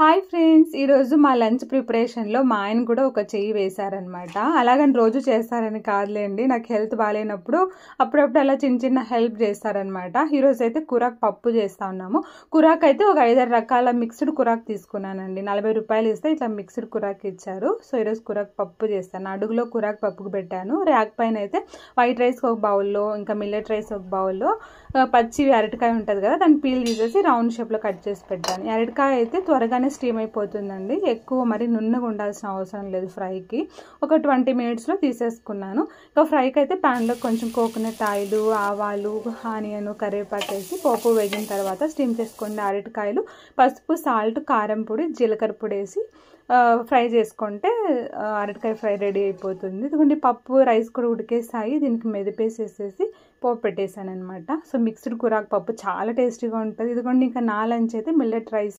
Hi friends, ఈరోజు మా lunch ప్రిపరేషన్లో మా ఆయన కూడా ఒక చెయ్యి వేశారనమాట. అలాగని రోజు చేస్తారని కాదులేండి, నాకు హెల్త్ బాగాలేనప్పుడు అప్పుడప్పుడు అలా చిన్న చిన్న హెల్ప్ చేస్తారనమాట. ఈరోజు అయితే కురాక్ పప్పు చేస్తూ ఉన్నాము. కురాక్ అయితే ఒక 5-6 రకాల మిక్స్డ్ కురాక్ తీసుకున్నానండి. 40 రూపాయలు ఇస్తే ఇట్లా మిక్స్డ్ కురాక్ ఇచ్చారు. సో ఈరోజు కురాక్ పప్పు చేస్తాను. అడుగులో కురాక్ పప్పుకు పెట్టాను. ర్యాక్ పైన అయితే వైట్ రైస్ ఒక బౌల్లో, ఇంకా మిల్లెట్ రైస్ ఒక బౌల్లో, పచ్చి అరటికాయ ఉంటుంది కదా, దాన్ని పీల్ తీసేసి రౌండ్ షేప్లో కట్ చేసి పెట్టాను. అరటికాయ అయితే త్వరగానే స్టీమ్ అయిపోతుందండి. ఎక్కువ మరి నున్నగా ఉండాల్సిన అవసరం లేదు ఫ్రైకి. ఒక 20 మినిట్స్లో తీసేసుకున్నాను. ఇంకా ఫ్రైకి అయితే ప్యాన్లో కొంచెం కోకోనట్ ఆయిల్, ఆవాలు, ఆనియన్, కరివేపాకు వేసి పోపు వేగిన తర్వాత స్టీమ్ చేసుకున్న అరటికాయలు, పసుపు, సాల్ట్, కారం పొడి, జీలకర్ర పొడి వేసి ఫ్రై చేసుకుంటే అరటికాయ ఫ్రై రెడీ అయిపోతుంది. ఇదిగోండి పప్పు, రైస్ కూడా ఉడికేసాయి. దీనికి మెదిపేసేసేసి పోపు పెట్టేసాను అనమాట. సో మిక్స్డ్ కురాక్ పప్పు చాలా టేస్టీగా ఉంటుంది. ఇదిగోండి ఇంకా నా లంచ్ అయితే మిల్లెట్ రైస్